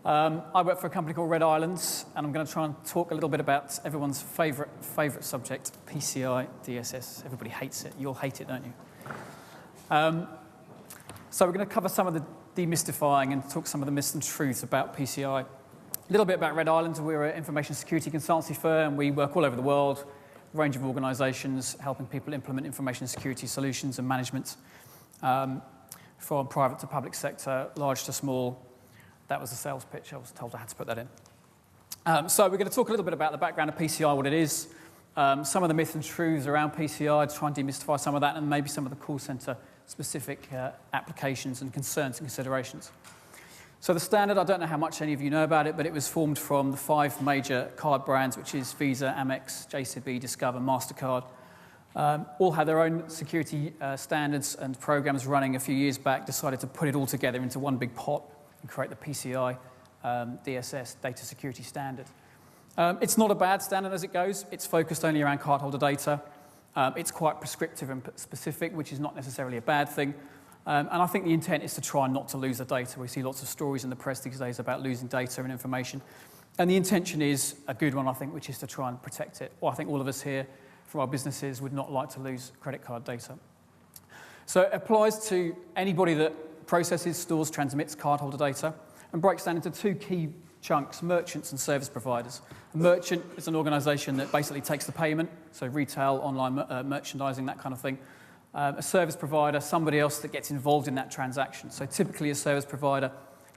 I work for a company called Red Islands, and I'm going to try and talk a little bit about everyone's favourite subject, PCI DSS. Everybody hates it. You all hate it, don't you? So we're going to cover some of the demystifying and talk some of the myths and truths about PCI. A little bit about Red Islands. We're an information security consultancy firm. We work all over the world, a range of organisations, helping people implement information security solutions and management from private to public sector, large to small. That was a sales pitch. I was told I had to put that in. So we're going to talk a little bit about the background of PCI, what it is, some of the myths and truths around PCI, to try and demystify some of that, and maybe some of the call centre specific applications and concerns and considerations. So the standard, I don't know how much any of you know about it, but it was formed from the 5 major card brands, which is Visa, Amex, JCB, Discover, MasterCard. All had their own security standards and programs running a few years back, decided to put it all together into one big pot and create the PCI DSS, Data Security Standard. It's not a bad standard as it goes. It's focused only around cardholder data. It's quite prescriptive and specific, which is not necessarily a bad thing. And I think the intent is to try not to lose the data. We see lots of stories in the press these days about losing data and information. And the intention is a good one, I think, which is to try and protect it. Well, I think all of us here from our businesses would not like to lose credit card data. So it applies to anybody that processes, stores, transmits cardholder data, and breaks down into 2 key chunks: merchants and service providers. A merchant is an organisation that basically takes the payment, so retail, online merchandising, that kind of thing. A service provider, somebody else that gets involved in that transaction. So typically a service provider,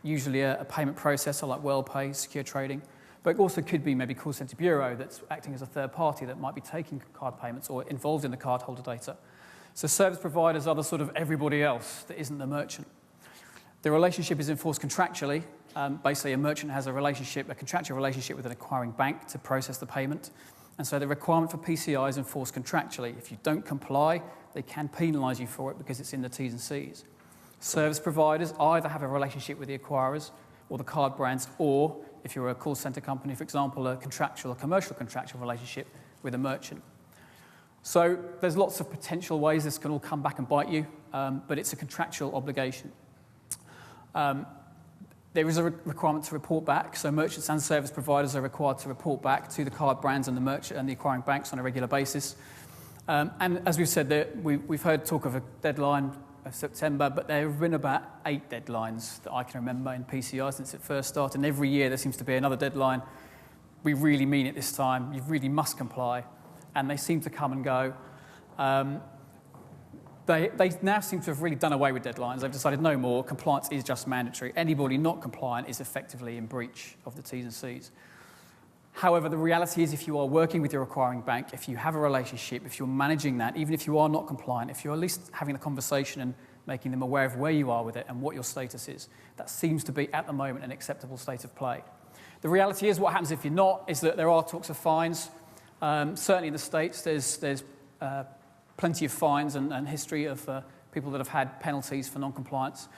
usually a payment processor like WorldPay, Secure Trading, but it also could be maybe call centre bureau that's acting as a third party that might be taking card payments or involved in the cardholder data. So service providers are the sort of everybody else that isn't the merchant. The relationship is enforced contractually. Basically, a merchant has a contractual relationship with an acquiring bank to process the payment. And so the requirement for PCI is enforced contractually. If you don't comply, they can penalise you for it because it's in the T's and C's. Service providers either have a relationship with the acquirers or the card brands, or if you're a call centre company, for example, a commercial contractual relationship with a merchant. So there's lots of potential ways this can all come back and bite you, but it's a contractual obligation. There is a requirement to report back, so merchants and service providers are required to report back to the card brands and the merchant and the acquiring banks on a regular basis. And as we've said, we've heard talk of a deadline of September, but there have been about 8 deadlines that I can remember in PCI since it first started, and every year there seems to be another deadline. We really mean it this time. You really must comply, and they seem to come and go. They now seem to have really done away with deadlines. They've decided no more. Compliance is just mandatory. Anybody not compliant is effectively in breach of the T's and C's. However, the reality is if you are working with your acquiring bank, if you have a relationship, if you're managing that, even if you are not compliant, if you're at least having the conversation and making them aware of where you are with it and what your status is, that seems to be, at the moment, an acceptable state of play. The reality is what happens if you're not is that there are talks of fines. Certainly in the States, there's plenty of fines and history of people that have had penalties for non-compliance.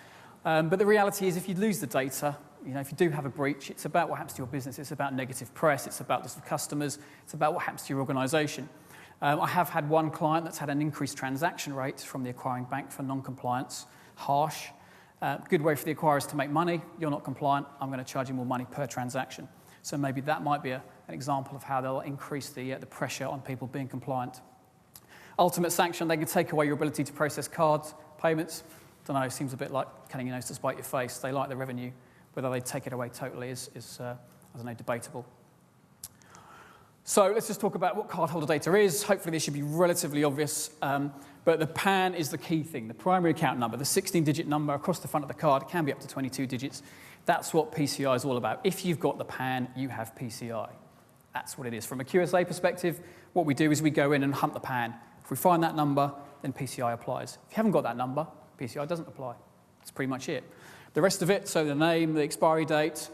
But the reality is if you lose the data, if you do have a breach, it's about what happens to your business. It's about negative press. It's about loss of customers. It's about what happens to your organisation. I have had one client that's had an increased transaction rate from the acquiring bank for non-compliance. Harsh. Good way for the acquirers to make money. You're not compliant. I'm going to charge you more money per transaction. So maybe that might be an example of how they'll increase the pressure on people being compliant. Ultimate sanction, they can take away your ability to process cards, payments. Don't know, seems a bit like cutting your nose to spite your face. They like the revenue. Whether they take it away totally is I don't know, debatable. So let's just talk about what cardholder data is. Hopefully this should be relatively obvious. But the PAN is the key thing, the primary account number, the 16-digit number across the front of the card. It can be up to 22 digits. That's what PCI is all about. If you've got the PAN, you have PCI. That's what it is. From a QSA perspective, what we do is we go in and hunt the PAN. If we find that number, then PCI applies. If you haven't got that number, PCI doesn't apply. That's pretty much it. The rest of it, so the name, the expiry date,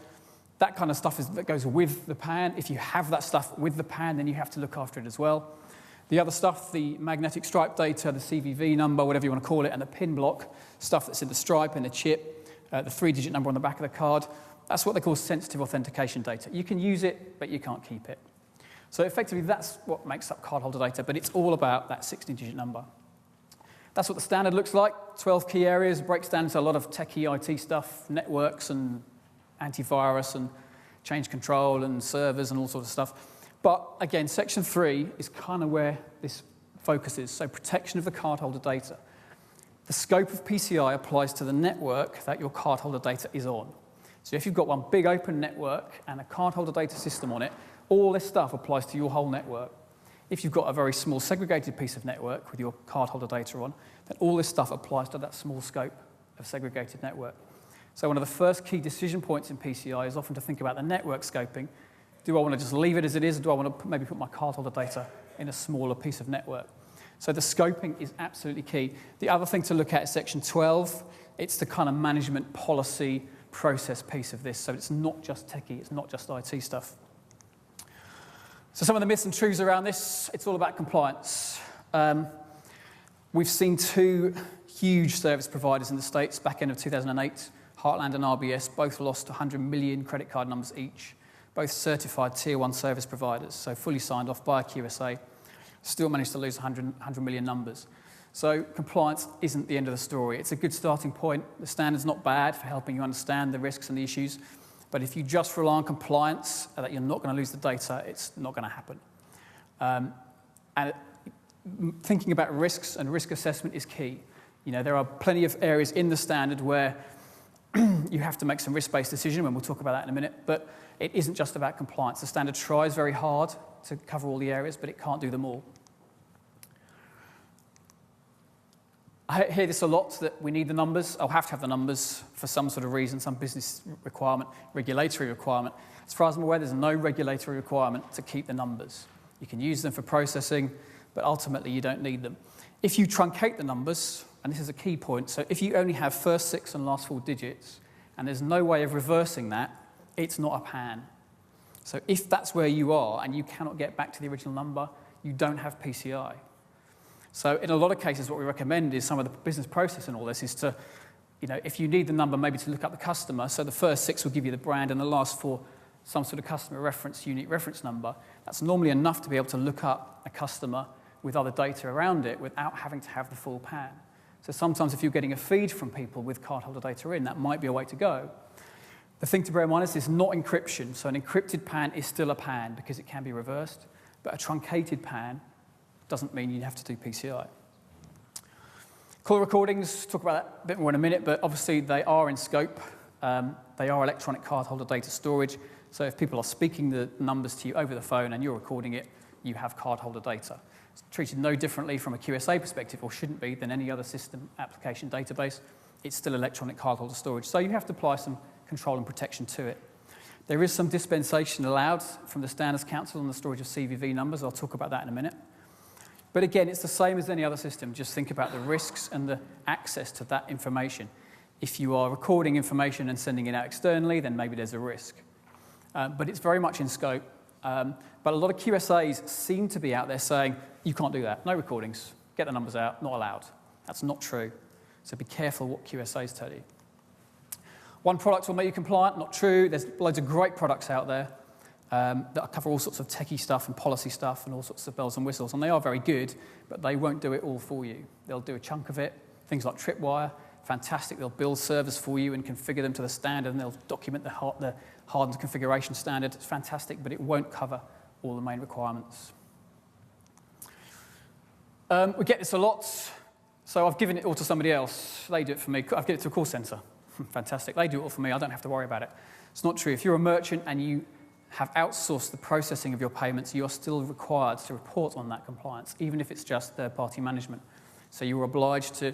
that kind of stuff that goes with the PAN. If you have that stuff with the PAN, then you have to look after it as well. The other stuff, the magnetic stripe data, the CVV number, whatever you want to call it, and the PIN block, stuff that's in the stripe and the chip, the 3-digit number on the back of the card, that's what they call sensitive authentication data. You can use it, but you can't keep it. So effectively, that's what makes up cardholder data, but it's all about that 16-digit number. That's what the standard looks like, 12 key areas, breaks down into a lot of techie IT stuff, networks and antivirus and change control and servers and all sorts of stuff. But again, section 3 is kind of where this focuses. So protection of the cardholder data. The scope of PCI applies to the network that your cardholder data is on. So if you've got one big open network and a cardholder data system on it, all this stuff applies to your whole network. If you've got a very small segregated piece of network with your cardholder data on, then all this stuff applies to that small scope of segregated network. So one of the first key decision points in PCI is often to think about the network scoping. Do I want to just leave it as it is, or do I want to maybe put my cardholder data in a smaller piece of network? So the scoping is absolutely key. The other thing to look at is section 12. It's the kind of management policy process piece of this. So it's not just techie, it's not just IT stuff. So some of the myths and truths around this, it's all about compliance. We've seen 2 huge service providers in the States, back end of 2008, Heartland and RBS, both lost 100 million credit card numbers each, both certified tier 1 service providers, so fully signed off by a QSA, still managed to lose 100 million numbers. So compliance isn't the end of the story. It's a good starting point. The standard's not bad for helping you understand the risks and the issues, but if you just rely on compliance, that you're not going to lose the data, it's not going to happen. And thinking about risks and risk assessment is key. You know, there are plenty of areas in the standard where you have to make some risk-based decision, and we'll talk about that in a minute, but it isn't just about compliance. The standard tries very hard to cover all the areas, but it can't do them all. I hear this a lot, that we need the numbers. I'll have to have the numbers for some sort of reason, some business requirement, regulatory requirement. As far as I'm aware, there's no regulatory requirement to keep the numbers. You can use them for processing, but ultimately you don't need them. If you truncate the numbers, and this is a key point, so if you only have first 6 and last 4 digits, and there's no way of reversing that, it's not a PAN. So if that's where you are and you cannot get back to the original number, you don't have PCI. So in a lot of cases, what we recommend is some of the business process in all this is to, you know, if you need the number, maybe to look up the customer. So the first 6 will give you the brand, and the last 4, some sort of customer reference, unique reference number. That's normally enough to be able to look up a customer with other data around it without having to have the full PAN. So sometimes if you're getting a feed from people with cardholder data in, that might be a way to go. The thing to bear in mind is it's not encryption. So an encrypted PAN is still a PAN because it can be reversed, but a truncated PAN doesn't mean you have to do PCI. Call recordings, talk about that a bit more in a minute, but obviously they are in scope. They are electronic cardholder data storage. So if people are speaking the numbers to you over the phone and you're recording it, you have cardholder data. It's treated no differently from a QSA perspective, or shouldn't be, than any other system application database. It's still electronic cardholder storage. So you have to apply some control and protection to it. There is some dispensation allowed from the Standards Council on the storage of CVV numbers. I'll talk about that in a minute. But again, it's the same as any other system. Just think about the risks and the access to that information. If you are recording information and sending it out externally, then maybe there's a risk. But it's very much in scope. But a lot of QSAs seem to be out there saying, you can't do that. No recordings. Get the numbers out. Not allowed. That's not true. So be careful what QSAs tell you. One product will make you compliant. Not true. There's loads of great products out there that cover all sorts of techie stuff and policy stuff and all sorts of bells and whistles. And they are very good, but they won't do it all for you. They'll do a chunk of it. Things like Tripwire, fantastic. They'll build servers for you and configure them to the standard, and they'll document the hardened configuration standard. It's fantastic, but it won't cover all the main requirements. We get this a lot, so I've given it all to somebody else. They do it for me. I've given it to a call center. Fantastic. They do it all for me. I don't have to worry about it. It's not true. If you're a merchant and you have outsourced the processing of your payments, you're still required to report on that compliance, even if it's just third-party management. So you're obliged to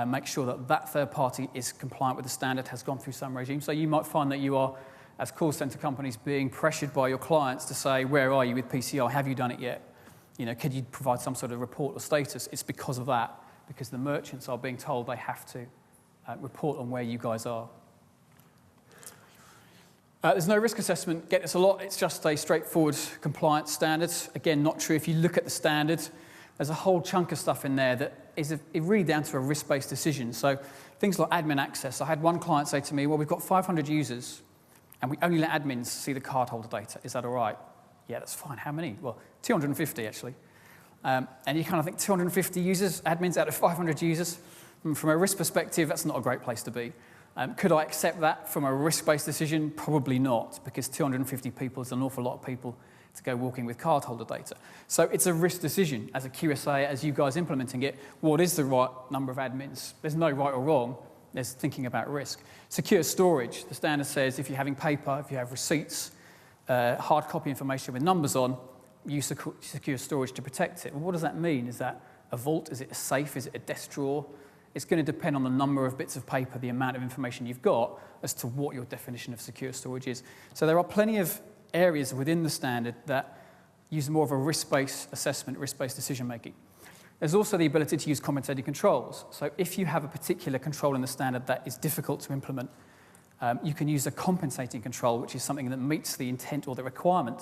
make sure that that third party is compliant with the standard, has gone through some regime. So you might find that you are, as call center companies, being pressured by your clients to say, where are you with PCI? Have you done it yet? You know, could you provide some sort of report or status? It's because of that, because the merchants are being told they have to report on where you guys are. There's no risk assessment. Get this a lot. It's just a straightforward compliance standard. Again, not true. If you look at the standard, there's a whole chunk of stuff in there that is really down to a risk-based decision. So things like admin access. I had one client say to me, well, we've got 500 users, and we only let admins see the cardholder data. Is that all right? Yeah, that's fine. How many? Well, 250, actually. And you kind of think 250 users, admins out of 500 users. From a risk perspective, that's not a great place to be. Could I accept that from a risk-based decision? Probably not, because 250 people is an awful lot of people to go walking with cardholder data. So it's a risk decision. As a QSA, as you guys implementing it, what is the right number of admins? There's no right or wrong. There's thinking about risk. Secure storage. The standard says if you're having paper, if you have receipts, hard copy information with numbers on, use secure storage to protect it. Well, what does that mean? Is that a vault? Is it a safe? Is it a desk drawer? It's going to depend on the number of bits of paper, the amount of information you've got, as to what your definition of secure storage is. So there are plenty of areas within the standard that use more of a risk-based assessment, risk-based decision-making. There's also the ability to use compensating controls. So if you have a particular control in the standard that is difficult to implement, you can use a compensating control, which is something that meets the intent or the requirement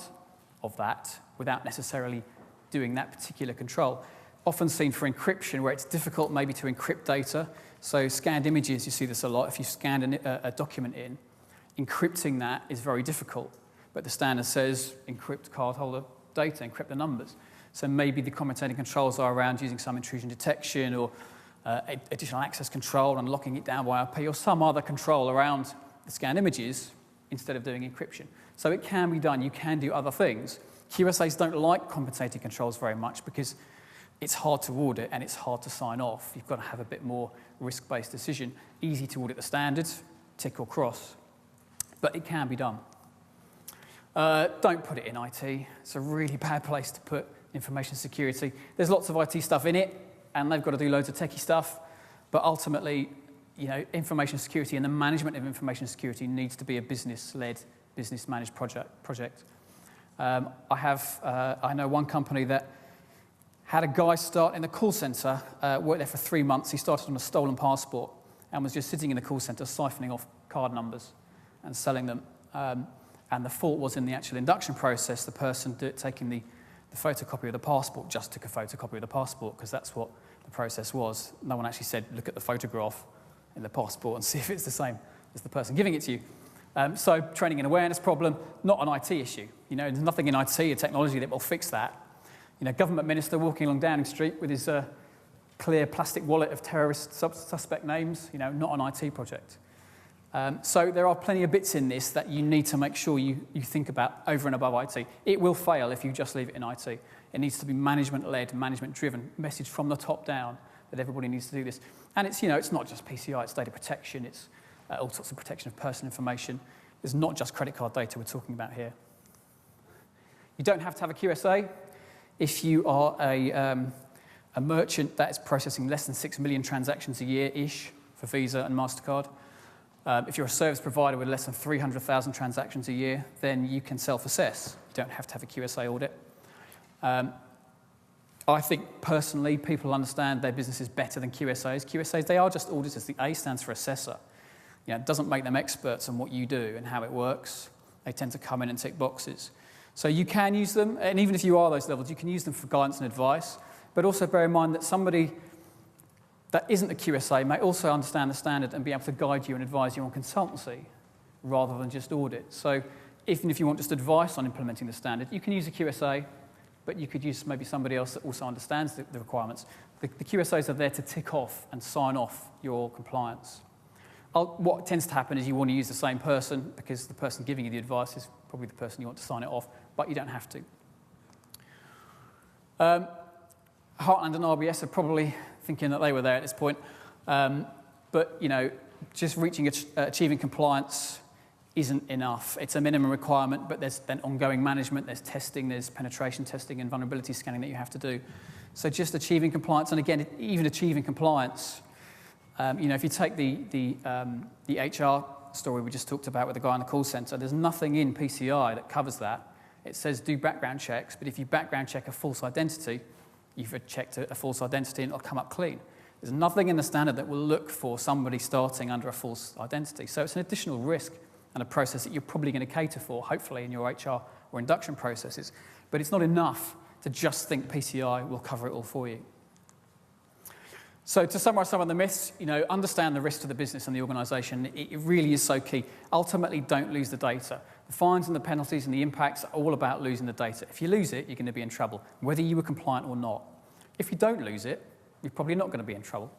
of that without necessarily doing that particular control. Often seen for encryption, where it's difficult maybe to encrypt data. So scanned images, you see this a lot. If you scan a document in, encrypting that is very difficult. But the standard says encrypt cardholder data, encrypt the numbers. So maybe the compensating controls are around using some intrusion detection or additional access control and locking it down by IP or some other control around the scanned images instead of doing encryption. So it can be done. You can do other things. QSAs don't like compensating controls very much because it's hard to audit and it's hard to sign off. You've got to have a bit more risk-based decision. Easy to audit the standards, tick or cross, but it can be done. Don't put it in IT. It's a really bad place to put information security. There's lots of IT stuff in it, and they've got to do loads of techie stuff, but ultimately, information security and the management of information security needs to be a business-led, business-managed project. I know one company that had a guy start in the call centre, worked there for 3 months. He started on a stolen passport and was just sitting in the call centre siphoning off card numbers and selling them. And the fault was in the actual induction process. The person taking the photocopy of the passport just took a photocopy of the passport because that's what the process was. No one actually said, look at the photograph in the passport and see if it's the same as the person giving it to you. So training and awareness problem, not an IT issue. There's nothing in IT or technology that will fix that. Government minister walking along Downing Street with his clear plastic wallet of terrorist suspect names, not an IT project. So there are plenty of bits in this that you need to make sure you think about over and above IT. It will fail if you just leave it in IT. It needs to be management-led, management-driven, message from the top down that everybody needs to do this. And it's, it's not just PCI, it's data protection, it's all sorts of protection of personal information. It's not just credit card data we're talking about here. You don't have to have a QSA. If you are a merchant that is processing less than 6 million transactions a year-ish for Visa and MasterCard, if you're a service provider with less than 300,000 transactions a year, then you can self-assess. You don't have to have a QSA audit. I think, personally, people understand their business is better than QSAs. QSAs, they are just auditors. The A stands for assessor. It doesn't make them experts on what you do and how it works. They tend to come in and tick boxes. So you can use them, and even if you are those levels, you can use them for guidance and advice, but also bear in mind that somebody that isn't a QSA may also understand the standard and be able to guide you and advise you on consultancy rather than just audit. So even if you want just advice on implementing the standard, you can use a QSA, but you could use maybe somebody else that also understands the requirements. The QSAs are there to tick off and sign off your compliance. What tends to happen is you want to use the same person because the person giving you the advice is probably the person you want to sign it off, but you don't have to. Heartland and RBS are probably thinking that they were there at this point. But, just achieving compliance isn't enough. It's a minimum requirement, but there's then ongoing management, there's testing, there's penetration testing and vulnerability scanning that you have to do. So just achieving compliance, and again, even achieving compliance, if you take the HR story we just talked about with the guy in the call centre, there's nothing in PCI that covers that. It says do background checks, but if you background check a false identity, you've checked a false identity and it'll come up clean. There's nothing in the standard that will look for somebody starting under a false identity. So it's an additional risk and a process that you're probably going to cater for, hopefully, in your HR or induction processes. But it's not enough to just think PCI will cover it all for you. So to summarise some of the myths, understand the risk to the business and the organisation. It really is so key. Ultimately, don't lose the data. The fines and the penalties and the impacts are all about losing the data. If you lose it, you're going to be in trouble, whether you were compliant or not. If you don't lose it, you're probably not going to be in trouble.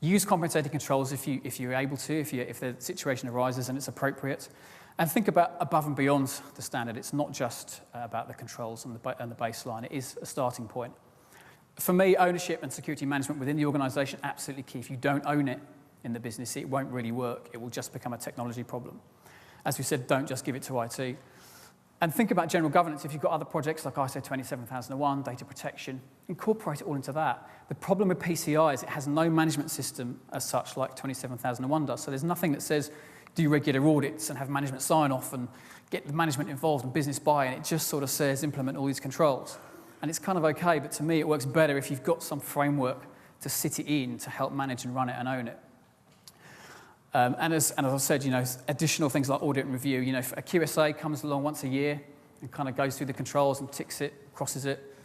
Use compensating controls if you're able to, if the situation arises and it's appropriate. And think about above and beyond the standard. It's not just about the controls and the baseline. It is a starting point. For me, ownership and security management within the organisation, absolutely key. If you don't own it in the business, it won't really work. It will just become a technology problem. As we said, don't just give it to IT. And think about general governance. If you've got other projects like ISO 27001, data protection, incorporate it all into that. The problem with PCI is it has no management system as such like 27001 does. So there's nothing that says do regular audits and have management sign-off and get the management involved and business buy-in. It just sort of says implement all these controls. And it's kind of okay, but to me it works better if you've got some framework to sit it in to help manage and run it and own it. And as I said, additional things like audit and review. If a QSA comes along once a year and kind of goes through the controls and ticks it, crosses it,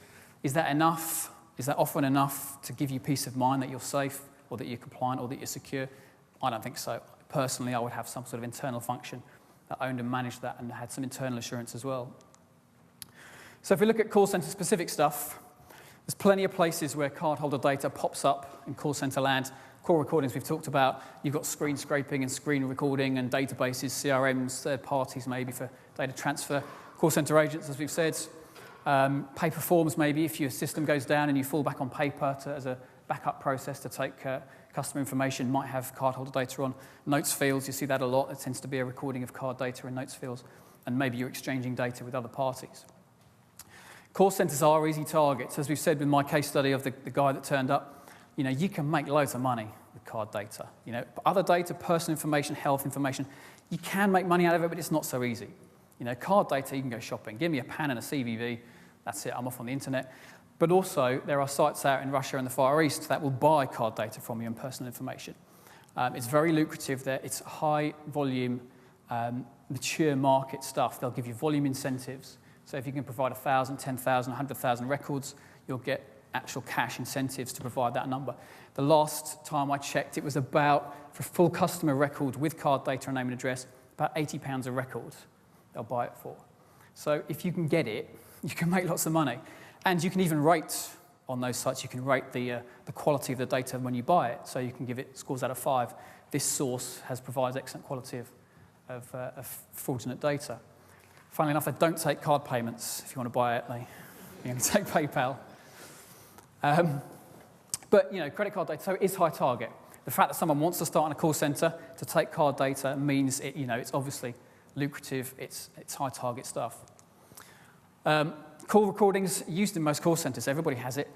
is that enough? Is that often enough to give you peace of mind that you're safe or that you're compliant or that you're secure? I don't think so. Personally, I would have some sort of internal function that owned and managed that and had some internal assurance as well. So if we look at call center specific stuff, there's plenty of places where cardholder data pops up in call center land. Call recordings we've talked about. You've got screen scraping and screen recording and databases, CRMs, third parties maybe for data transfer. Call center agents, as we've said. Paper forms maybe if your system goes down and you fall back on paper as a backup process to take customer information, might have cardholder data on. Notes fields, you see that a lot. There tends to be a recording of card data in notes fields. And maybe you're exchanging data with other parties. Call centers are easy targets. As we've said with my case study of the guy that turned up, you can make loads of money with card data. Other data, personal information, health information, you can make money out of it, but it's not so easy. Card data, you can go shopping. Give me a PAN and a CVV, that's it, I'm off on the internet. But also, there are sites out in Russia and the Far East that will buy card data from you and personal information. It's very lucrative there. It's high volume, mature market stuff. They'll give you volume incentives. So if you can provide 1,000, 10,000, 100,000 records, you'll get actual cash incentives to provide that number. The last time I checked, it was about, for a full customer record with card data and name and address, about £80 a record they'll buy it for. So if you can get it, you can make lots of money. And you can even rate on those sites. You can rate the quality of the data when you buy it. So you can give it scores out of 5. This source provides excellent quality of fraudulent data. Funnily enough, they don't take card payments. If you want to buy it, you only take PayPal. But credit card data, so it is high target. The fact that someone wants to start in a call center to take card data means it's obviously lucrative. It's high target stuff. Call recordings used in most call centers. Everybody has it,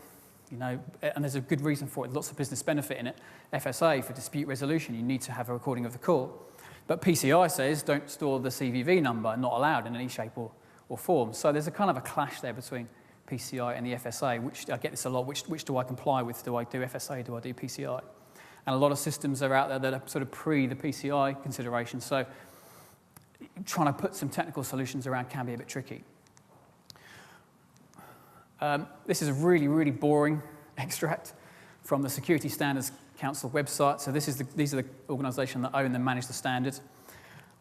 and there's a good reason for it. Lots of business benefit in it. FSA for dispute resolution, you need to have a recording of the call. But PCI says don't store the CVV number, not allowed in any shape or form. So there's a kind of a clash there between PCI and the FSA, which I get this a lot, which do I comply with? Do I do FSA? Do I do PCI? And a lot of systems are out there that are sort of pre the PCI consideration, so trying to put some technical solutions around can be a bit tricky. This is a really, really boring extract from the Security Standards Council website. So these are the organisation that own and manage the standard.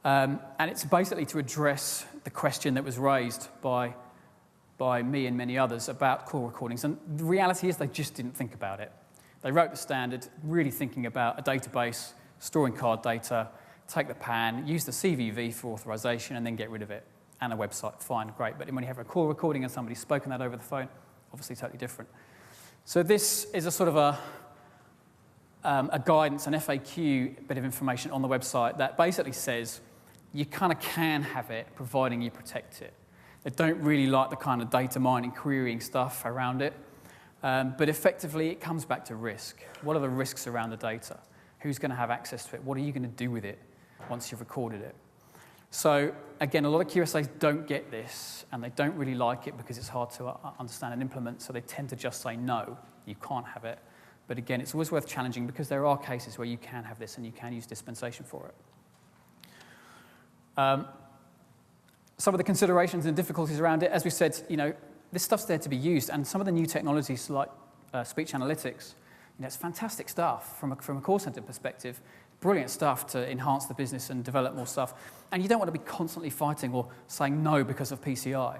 And it's basically to address the question that was raised by me and many others about call recordings. And the reality is they just didn't think about it. They wrote the standard really thinking about a database, storing card data, take the PAN, use the CVV for authorization, and then get rid of it. And a website, fine, great. But when you have a call recording and somebody's spoken that over the phone, obviously totally different. So this is a sort of a guidance, an FAQ bit of information on the website that basically says you kind of can have it, providing you protect it. They don't really like the kind of data mining, querying stuff around it. But effectively, it comes back to risk. What are the risks around the data? Who's going to have access to it? What are you going to do with it once you've recorded it? So again, a lot of QSAs don't get this, and they don't really like it because it's hard to understand and implement, so they tend to just say, no, you can't have it. But again, it's always worth challenging because there are cases where you can have this and you can use dispensation for it. Some of the considerations and difficulties around it, as we said, this stuff's there to be used, and some of the new technologies like speech analytics, it's fantastic stuff from a call center perspective. Brilliant stuff to enhance the business and develop more stuff. And you don't want to be constantly fighting or saying no because of PCI.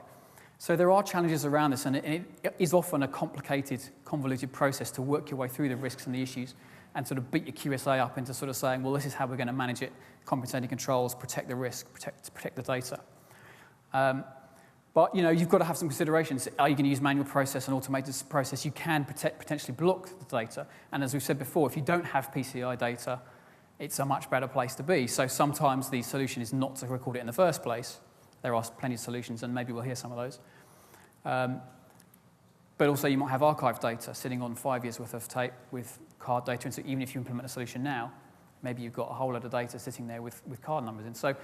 So there are challenges around this, and it is often a complicated, convoluted process to work your way through the risks and the issues and sort of beat your QSA up into sort of saying, well, this is how we're going to manage it, compensating controls, protect the risk, protect the data. But you've got to have some considerations. Are you going to use manual process and automated process? You can potentially block the data. And as we've said before, if you don't have PCI data, it's a much better place to be. So sometimes the solution is not to record it in the first place. There are plenty of solutions, and maybe we'll hear some of those. But also you might have archived data sitting on 5 years' worth of tape with card data. And so even if you implement a solution now, maybe you've got a whole lot of data sitting there with card numbers in. So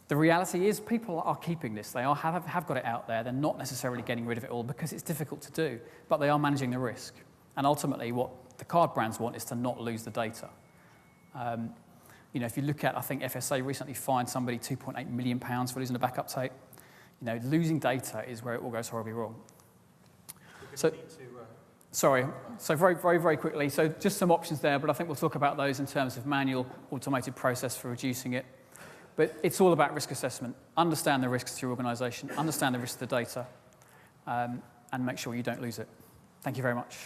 the reality is people are keeping this. They have got it out there. They're not necessarily getting rid of it all because it's difficult to do, but they are managing the risk. And ultimately what the card brands want is to not lose the data. If you look at, I think FSA recently fined somebody £2.8 million for losing a backup tape. Losing data is where it all goes horribly wrong. So very, very, very quickly. So just some options there, but I think we'll talk about those in terms of manual, automated process for reducing it. But it's all about risk assessment. Understand the risks to your organisation, understand the risk of the data, and make sure you don't lose it. Thank you very much.